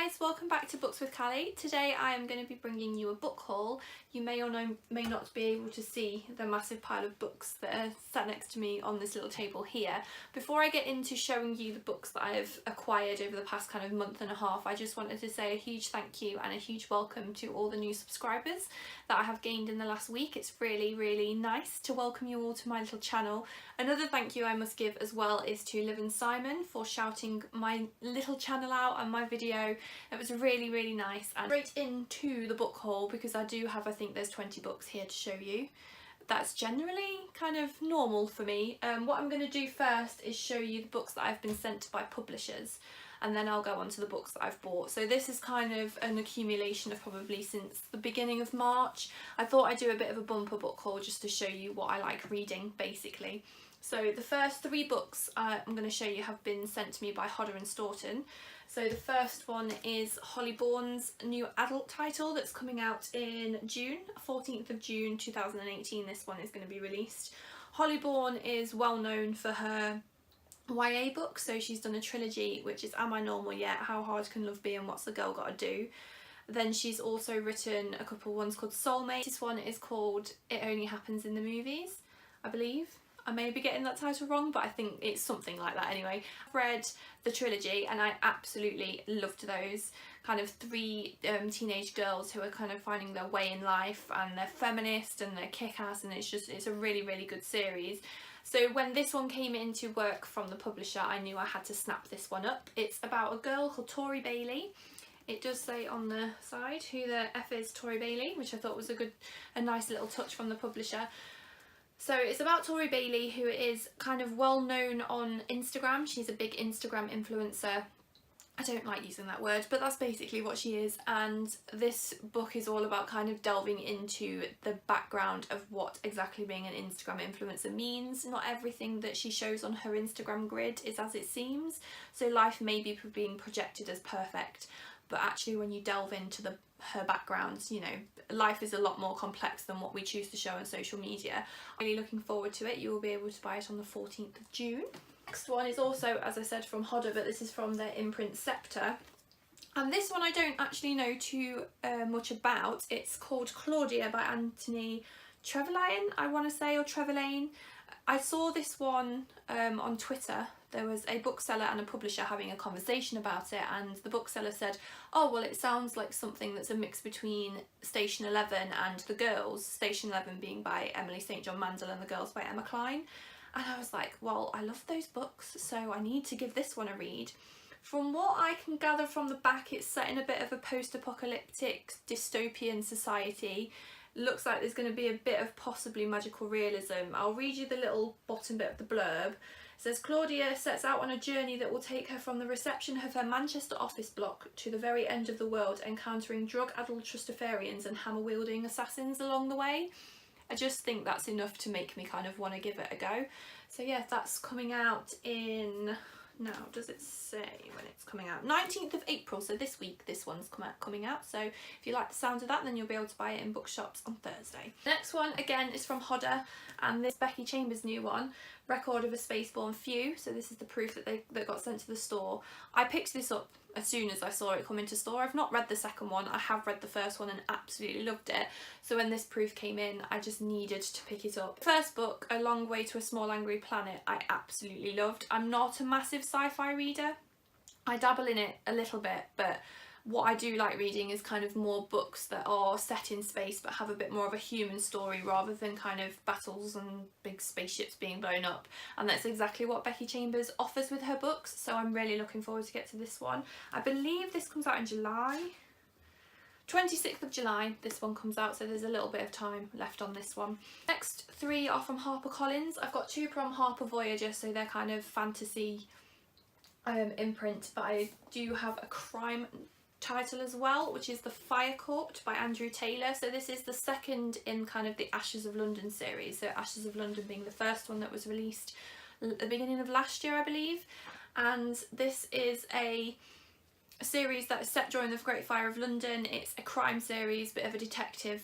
guys, welcome back to Books with Callie. Today I am going to be bringing you a book haul. You may or may not be able to see the massive pile of books that are sat next to me on this little table here. Before I get into showing you the books that I have acquired over the past kind of month and a half, I just wanted to say a huge thank you and a huge welcome to all the new subscribers that I have gained in the last week. It's really nice to welcome you all to my little channel. Another thank you I must give as well is to Liv and Simon for shouting my little channel out and my video. It was really nice. And straight into the book haul, because I do have, I think there's 20 books here to show you. That's generally kind of normal for me. What I'm going to do first is show you the books that I've been sent by publishers, and then I'll go on to the books that I've bought. So this is kind of an accumulation of probably since the beginning of March. I thought I'd do a bit of a bumper book haul just to show you what I like reading basically. So the first 3 books I'm going to show you have been sent to me by Hodder and Stoughton. So the first one is Holly Bourne's new adult title that's coming out in June, 14th of June 2018 this one is going to be released. Holly Bourne is well known for her YA books, so she's done a trilogy which is Am I Normal Yet?, How Hard Can Love Be and What's the Girl Gotta Do. Then she's also written a couple ones called Soulmate. This one is called It Only Happens in the Movies, I believe. I may be getting that title wrong, but I think it's something like that anyway. I've read the trilogy and I absolutely loved those. Kind of 3 teenage girls who are kind of finding their way in life, and they're feminist and they're kick-ass, and it's a really good series. So when this one came into work from the publisher, I knew I had to snap this one up. It's about a girl called Tori Bailey. It does say on the side who the F is, Tori Bailey, which I thought was a nice little touch from the publisher. So it's about Tori Bailey, who is kind of well known on Instagram. She's a big Instagram influencer. I don't like using that word, but that's basically what she is. And this book is all about kind of delving into the background of what exactly being an Instagram influencer means. Not everything that she shows on her Instagram grid is as it seems. So life may be being projected as perfect, but actually when you delve into her backgrounds, you know, life is a lot more complex than what we choose to show on social media. I'm really looking forward to it. You will be able to buy it on the 14th of June. Next one is also, as I said, from Hodder, but this is from their imprint Sceptre. And this one I don't actually know too much about. It's called Claudia by Anthony Trevelyan, I want to say, or Trevelyan. I saw this one on Twitter. There was a bookseller and a publisher having a conversation about it, and the bookseller said, oh well, it sounds like something that's a mix between Station 11 and The Girls, Station 11 being by Emily St John Mandel and The Girls by Emma Cline. And I was like, well, I love those books, so I need to give this one a read. From what I can gather from the back, it's set in a bit of a post-apocalyptic dystopian society. Looks like there's going to be a bit of possibly magical realism. I'll read you the little bottom bit of the blurb. It says, Claudia sets out on a journey that will take her from the reception of her Manchester office block to the very end of the world, encountering drug-addled trustafarians and hammer-wielding assassins along the way. I just think that's enough to make me kind of want to give it a go. So yeah, that's coming out in... Now, does it say when it's coming out? 19th of April, so this week this one's coming out. So if you like the sound of that, then you'll be able to buy it in bookshops on Thursday. Next one, again, is from Hodder, and this Becky Chambers' new one, Record of a Spaceborne Few. So this is the proof that got sent to the store. I picked this up as soon as I saw it come into store. I've not read the second one. I have read the first one and absolutely loved it. So when this proof came in, I just needed to pick it up. First book, A Long Way to a Small Angry Planet, I absolutely loved. I'm not a massive sci-fi reader. I dabble in it a little bit, but what I do like reading is kind of more books that are set in space but have a bit more of a human story rather than kind of battles and big spaceships being blown up, and that's exactly what Becky Chambers offers with her books, so I'm really looking forward to get to this one. I believe this comes out in July. 26th of July this one comes out, so there's a little bit of time left on this one. Next 3 are from HarperCollins. I've got 2 from Harper Voyager, so they're kind of fantasy imprint, but I do have a crime title as well, which is The Fire Court by Andrew Taylor. So this is the second in kind of the Ashes of London series, so Ashes of London being the first one that was released at the beginning of last year, I believe. And this is a series that is set during the Great Fire of London. It's a crime series, bit of a detective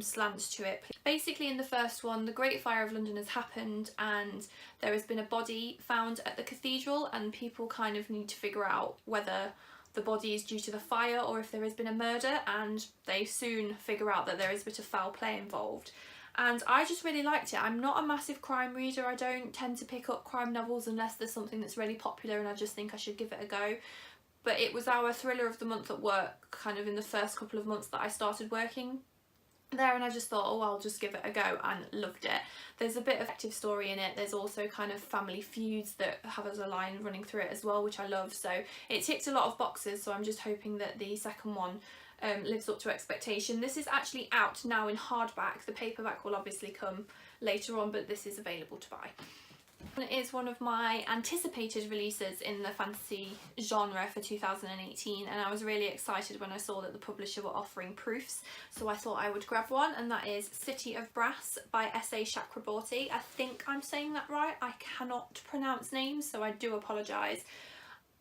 slant to it. Basically in the first one, the Great Fire of London has happened and there has been a body found at the cathedral, and people kind of need to figure out whether the body is due to the fire or if there has been a murder, and they soon figure out that there is a bit of foul play involved. And I just really liked it. I'm not a massive crime reader. I don't tend to pick up crime novels unless there's something that's really popular and I just think I should give it a go. But it was our thriller of the month at work, kind of in the first couple of months that I started working there, and I just thought, oh, I'll just give it a go, and loved it. There's a bit of active story in it. There's also kind of family feuds that have as a line running through it as well, which I love. So it ticked a lot of boxes, so I'm just hoping that the second one lives up to expectation. This is actually out now in hardback. The paperback will obviously come later on, but this is available to buy. It is one of my anticipated releases in the fantasy genre for 2018, and I was really excited when I saw that the publisher were offering proofs, so I thought I would grab one, and that is City of Brass by S.A. Chakraborty. I think I'm saying that right. I cannot pronounce names, so I do apologise.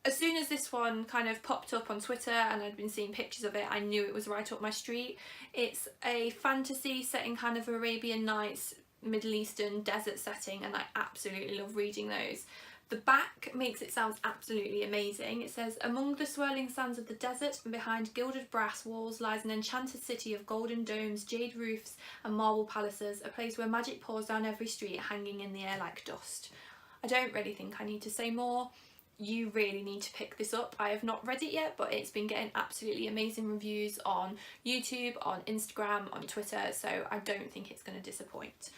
As soon as this one kind of popped up on Twitter and I'd been seeing pictures of it, I knew it was right up my street. It's a fantasy set in kind of Arabian Nights, Middle Eastern desert setting, and I absolutely love reading those. The back makes it sound absolutely amazing. It says, among the swirling sands of the desert and behind gilded brass walls lies an enchanted city of golden domes, jade roofs and marble palaces, a place where magic pours down every street, hanging in the air like dust. I don't really think I need to say more. You really need to pick this up. I have not read it yet, but it's been getting absolutely amazing reviews on YouTube, on Instagram, on Twitter, so I don't think it's going to disappoint.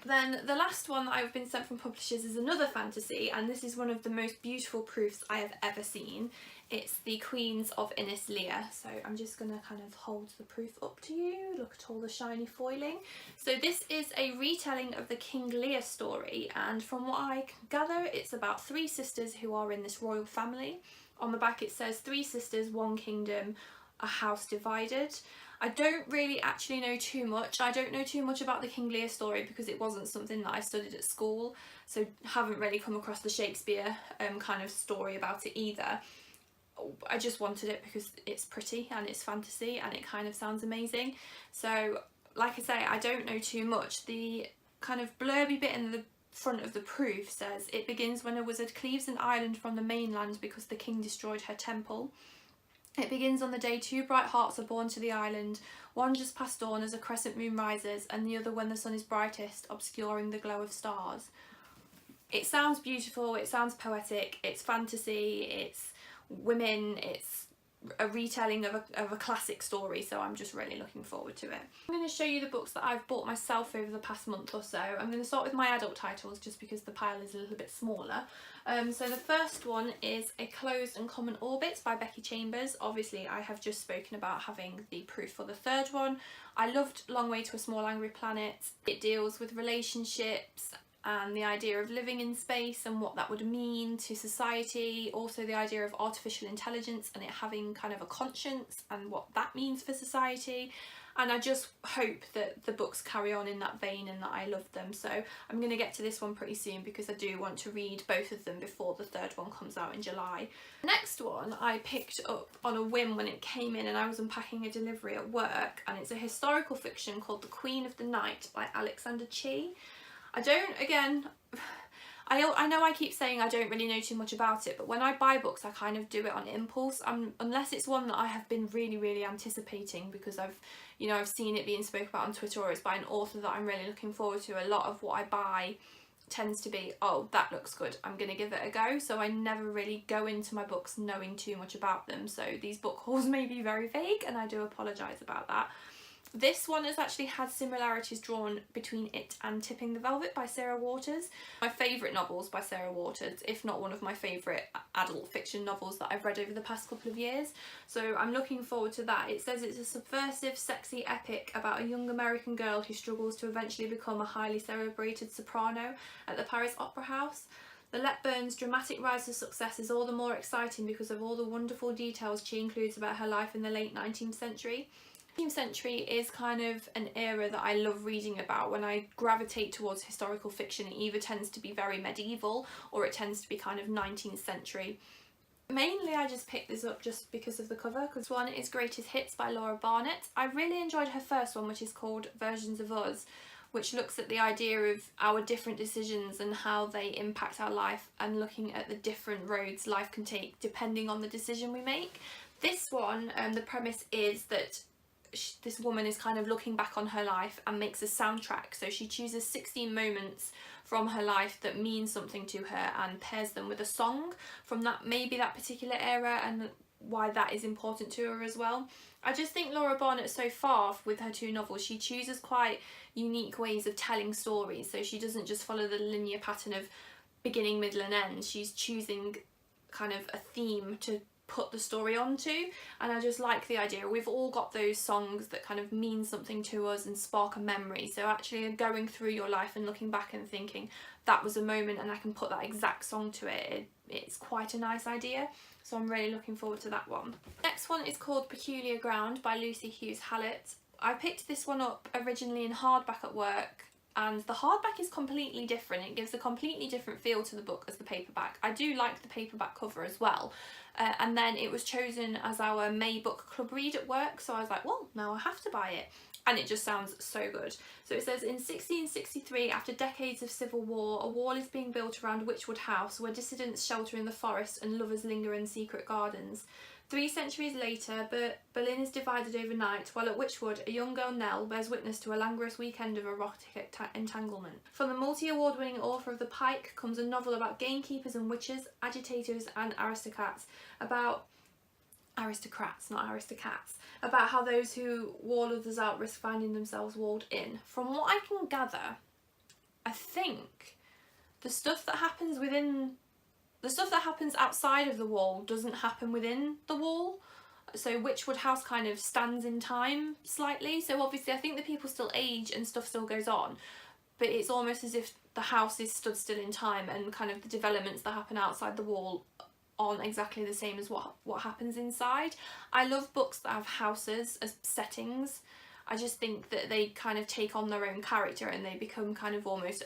Then the last one that I've been sent from publishers is another fantasy, and this is one of the most beautiful proofs I have ever seen. It's The Queens of Innis Lear. So I'm just going to kind of hold the proof up to you. Look at all the shiny foiling. So this is a retelling of the King Lear story, and from what I can gather, it's about three sisters who are in this royal family. On the back it says, 3 sisters, 1 kingdom, a house divided. I don't really actually know too much. I don't know too much about the King Lear story because it wasn't something that I studied at school, so haven't really come across the Shakespeare kind of story about it either. I just wanted it because it's pretty and it's fantasy and it kind of sounds amazing. So like I say, I don't know too much. The kind of blurby bit in the front of the proof says, it begins when a wizard cleaves an island from the mainland because the king destroyed her temple. It begins on the day 2 bright hearts are born to the island, one just past dawn as a crescent moon rises, and the other when the sun is brightest, obscuring the glow of stars. It sounds beautiful, it sounds poetic, it's fantasy, it's women, it's a retelling of a classic story, so I'm just really looking forward to it. I'm going to show you the books that I've bought myself over the past month or so. I'm going to start with my adult titles just because the pile is a little bit smaller. So the first one is A Closed and Common Orbit by Becky Chambers. Obviously I have just spoken about having the proof for the third one. I loved Long Way to a Small Angry Planet. It deals with relationships and the idea of living in space and what that would mean to society, also the idea of artificial intelligence and it having kind of a conscience and what that means for society. And I just hope that the books carry on in that vein and that I love them. So I'm going to get to this one pretty soon because I do want to read both of them before the third one comes out in July. The next one I picked up on a whim when it came in and I was unpacking a delivery at work, and it's a historical fiction called The Queen of the Night by Alexander Chee. I know I keep saying I don't really know too much about it, but when I buy books I kind of do it on impulse, unless it's one that I have been really anticipating because I've seen it being spoken about on Twitter or it's by an author that I'm really looking forward to. A lot of what I buy tends to be, oh, that looks good, I'm gonna give it a go, so I never really go into my books knowing too much about them, so these book hauls may be very vague and I do apologise about that. This one has actually had similarities drawn between it and Tipping the Velvet by Sarah Waters. My favourite novels by Sarah Waters, if not one of my favourite adult fiction novels that I've read over the past couple of years. So I'm looking forward to that. It says it's a subversive, sexy epic about a young American girl who struggles to eventually become a highly celebrated soprano at the Paris Opera House. The Letburn's dramatic rise to success is all the more exciting because of all the wonderful details she includes about her life in the late 19th century. 19th century is kind of an era that I love reading about. When I gravitate towards historical fiction, it either tends to be very medieval or it tends to be kind of 19th century. Mainly I just picked this up just because of the cover, because one is Greatest Hits by Laura Barnett. I really enjoyed her first one, which is called Versions of Us, which looks at the idea of our different decisions and how they impact our life, and looking at the different roads life can take depending on the decision we make. This one, the premise is that this woman is kind of looking back on her life and makes a soundtrack. So she chooses 16 moments from her life that mean something to her and pairs them with a song from that, maybe that particular era, and why that is important to her as well. I just think Laura Barnett so far with her 2 novels, she chooses quite unique ways of telling stories. So she doesn't just follow the linear pattern of beginning, middle and end. She's choosing kind of a theme to put the story onto, and I just like the idea. We've all got those songs that kind of mean something to us and spark a memory, so actually going through your life and looking back and thinking that was a moment and I can put that exact song to it, it's quite a nice idea. So I'm really looking forward to that one. Next one is called Peculiar Ground by Lucy Hughes Hallett. I picked this one up originally in hardback at work, and the hardback is completely different. It gives a completely different feel to the book as the paperback. I do like the paperback cover as well. And then it was chosen as our May book club read at work, so I was like, well, now I have to buy it. And it just sounds so good. So it says, in 1663, after decades of civil war, a wall is being built around Wychwood House, where dissidents shelter in the forest and lovers linger in secret gardens. 3 centuries later, Berlin is divided overnight, while at Wychwood, a young girl, Nell, bears witness to a languorous weekend of erotic entanglement. From the multi-award-winning author of The Pike comes a novel about gamekeepers and witches, agitators and aristocrats, about how those who wall others out risk finding themselves walled in. From what I can gather, I think the stuff that happens outside of the wall doesn't happen within the wall. So Wychwood House kind of stands in time slightly. So obviously I think the people still age and stuff still goes on, but it's almost as if the house is stood still in time, and kind of the developments that happen outside the wall aren't exactly the same as what happens inside. I love books that have houses as settings. I just think that they kind of take on their own character and they become kind of almost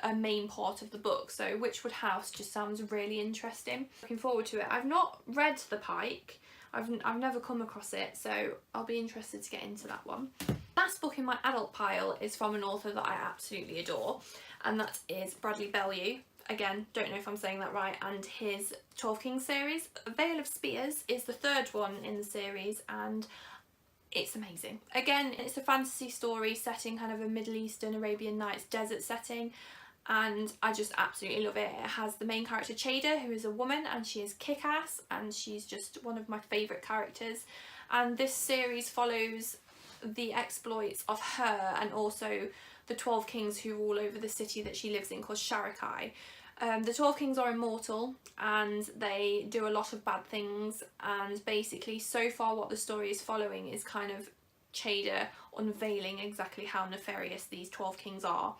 a main part of the book. So Wychwood House just sounds really interesting. Looking forward to it. I've not read The Pike. I've never come across it, so I'll be interested to get into that one. Last book in my adult pile is from an author that I absolutely adore, and that is Bradley Bellew. Again, don't know if I'm saying that right, and his 12 Kings series. Vale of Spears is the 3rd one in the series, and it's amazing. Again, it's a fantasy story setting kind of a Middle Eastern, Arabian Nights desert setting, and I just absolutely love it. It has the main character Chada, who is a woman, and she is kick-ass, and she's just one of my favourite characters. And this series follows the exploits of her and also the 12 Kings who rule over the city that she lives in, called Sharakai. The 12 Kings are immortal and they do a lot of bad things, and basically so far what the story is following is kind of Chada unveiling exactly how nefarious these 12 Kings are.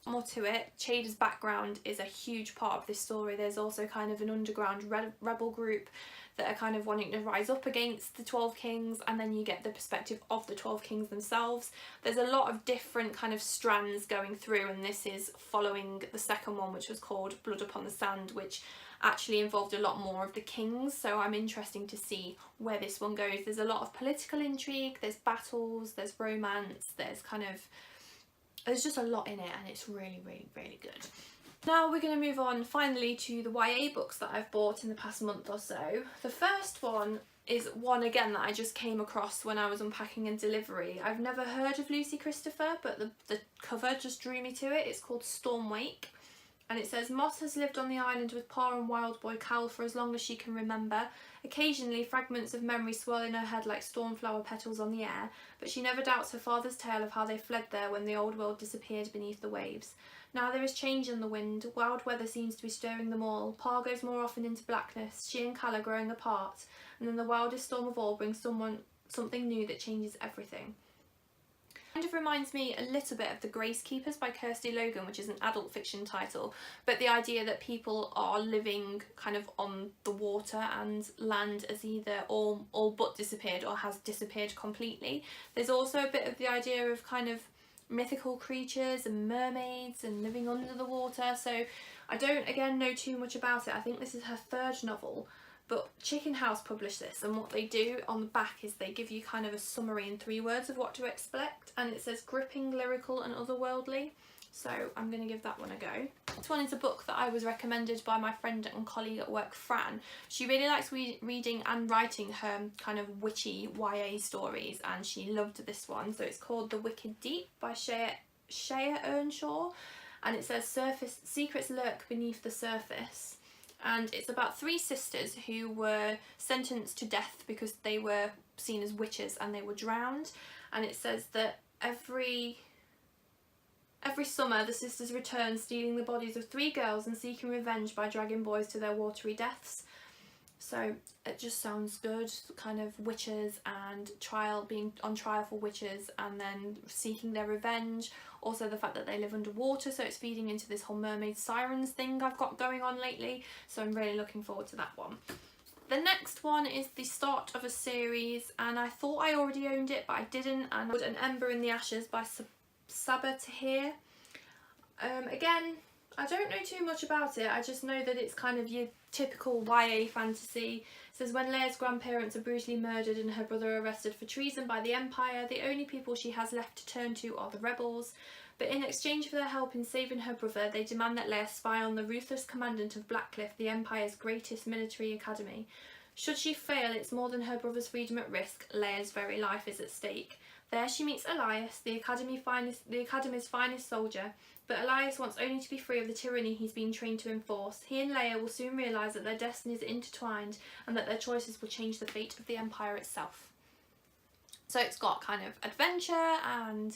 More to it, Chada's background is a huge part of this story. There's also kind of an underground rebel group that are kind of wanting to rise up against the 12 Kings, and then you get the perspective of the 12 Kings themselves. There's a lot of different kind of strands going through, and this is following the second one, which was called Blood Upon the Sand, which actually involved a lot more of the kings, so I'm interested to see where this one goes. There's a lot of political intrigue, there's battles, there's romance, there's just a lot in it, and it's really, really, really good. Now we're going to move on finally to the YA books that I've bought in the past month or so. The first one is one again that I just came across when I was unpacking and delivery. I've never heard of Lucy Christopher, but the cover just drew me to it. It's called Stormwake, and it says, Moss has lived on the island with Pa and Wild Boy Cal for as long as she can remember. Occasionally fragments of memory swirl in her head like stormflower petals on the air, but she never doubts her father's tale of how they fled there when the old world disappeared beneath the waves. Now there is change in the wind, wild weather seems to be stirring them all. Pa goes more often into blackness, she and Cal are growing apart, and then the wildest storm of all brings something new that changes everything. Kind of reminds me a little bit of The Grace Keepers by Kirsty Logan, which is an adult fiction title, but the idea that people are living kind of on the water and land has either all but disappeared or has disappeared completely. There's also a bit of the idea of kind of mythical creatures and mermaids and living under the water, so I don't again know too much about it. I think this is her 3rd novel, but Chicken House published this, and what they do on the back is they give you kind of a summary in 3 words of what to expect, and it says gripping, lyrical and otherworldly. So I'm going to give that one a go. This one is a book that I was recommended by my friend and colleague at work, Fran. She really likes reading and writing her kind of witchy YA stories, and she loved this one. So it's called The Wicked Deep by Shea Earnshaw, and it says secrets lurk beneath the surface. And it's about 3 sisters who were sentenced to death because they were seen as witches and they were drowned. And it says that every summer the sisters return, stealing the bodies of 3 girls and seeking revenge by dragging boys to their watery deaths. So it just sounds good, kind of witches and being on trial for witches and then seeking their revenge. Also the fact that they live underwater, so it's feeding into this whole mermaid sirens thing I've got going on lately. So I'm really looking forward to that one. The next one is the start of a series, and I thought I already owned it but I didn't, and An Ember in the Ashes by Sabaa Tahir. Again, I don't know too much about it, I just know that it's kind of your typical YA fantasy. It says when Leia's grandparents are brutally murdered and her brother arrested for treason by the Empire, the only people she has left to turn to are the rebels. But in exchange for their help in saving her brother, they demand that Leia spy on the ruthless commandant of Blackcliff, the Empire's greatest military academy. Should she fail, it's more than her brother's freedom at risk. Leia's very life is at stake. There she meets Elias, the Academy's finest soldier, but Elias wants only to be free of the tyranny he's been trained to enforce. He and Leia will soon realise that their destinies are intertwined and that their choices will change the fate of the Empire itself. So it's got kind of adventure and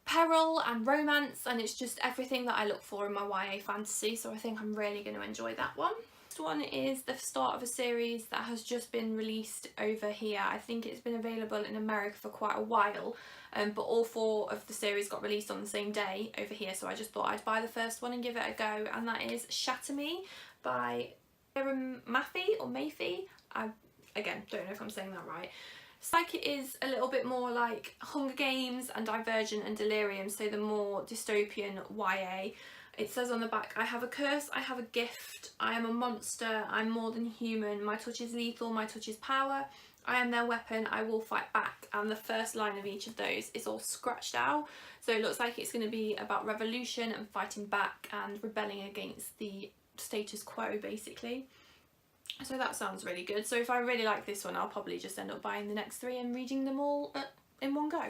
peril and romance, and it's just everything that I look for in my YA fantasy, so I think I'm really going to enjoy that one. Next one is the start of a series that has just been released over here. I think it's been available in America for quite a while, but all 4 of the series got released on the same day over here, so I just thought I'd buy the first one and give it a go, and that is Shatter Me by Maffey. I, again, don't know if I'm saying that right. It's like it is a little bit more like Hunger Games and Divergent and Delirium, so the more dystopian YA. It says on the back, I have a curse, I have a gift, I am a monster, I'm more than human, my touch is lethal, my touch is power, I am their weapon, I will fight back. And the first line of each of those is all scratched out, so it looks like it's going to be about revolution and fighting back and rebelling against the status quo, basically. So that sounds really good. So if I really like this one, I'll probably just end up buying the next 3 and reading them all in one go.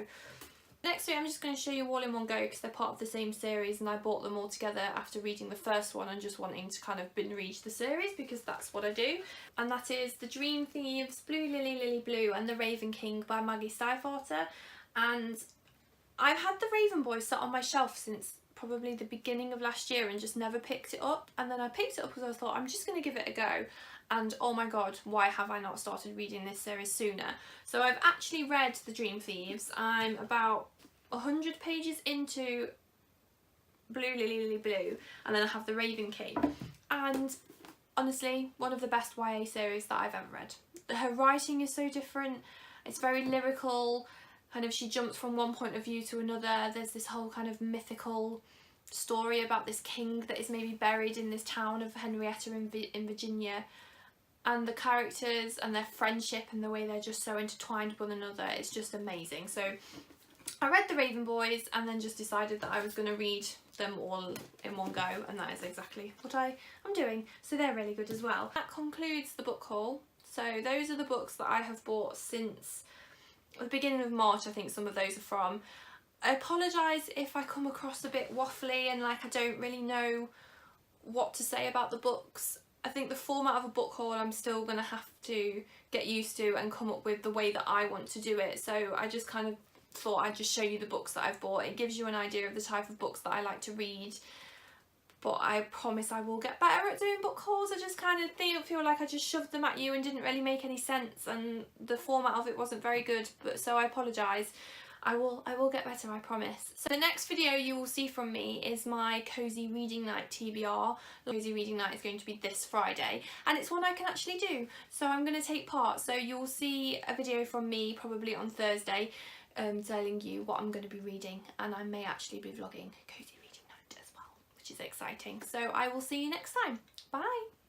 Next 3 I'm just going to show you all in one go because they're part of the same series, and I bought them all together after reading the first one and just wanting to kind of binge read the series because that's what I do. And that is The Dream Thieves, Blue Lily Lily Blue and The Raven King by Maggie Stiefvater. And I've had The Raven Boys sat on my shelf since probably the beginning of last year and just never picked it up, and then I picked it up because I thought I'm just going to give it a go. And oh my god, why have I not started reading this series sooner? So I've actually read The Dream Thieves. I'm about 100 pages into Blue Lily Lily Blue, and then I have The Raven King. And honestly, one of the best YA series that I've ever read. Her writing is so different, it's very lyrical, kind of she jumps from one point of view to another. There's this whole kind of mythical story about this king that is maybe buried in this town of Henrietta in Virginia. And the characters and their friendship and the way they're just so intertwined with one another, it's just amazing. So I read The Raven Boys and then just decided that I was going to read them all in one go, and that is exactly what I'm doing. So they're really good as well. That concludes the book haul. So those are the books that I have bought since the beginning of March. I think some of those are from. I apologise if I come across a bit waffly and like I don't really know what to say about the books. I think the format of a book haul I'm still going to have to get used to and come up with the way that I want to do it. So I just kind of thought I'd just show you the books that I've bought. It gives you an idea of the type of books that I like to read. But I promise I will get better at doing book hauls. I just kind of feel like I just shoved them at you and didn't really make any sense, and the format of it wasn't very good. But so I apologise. I will get better, I promise. So the next video you will see from me is my Cozy Reading Night TBR. The Cozy Reading Night is going to be this Friday, and it's one I can actually do. So I'm going to take part. So you'll see a video from me probably on Thursday telling you what I'm going to be reading, and I may actually be vlogging Cozy Reading Night as well, which is exciting. So I will see you next time. Bye!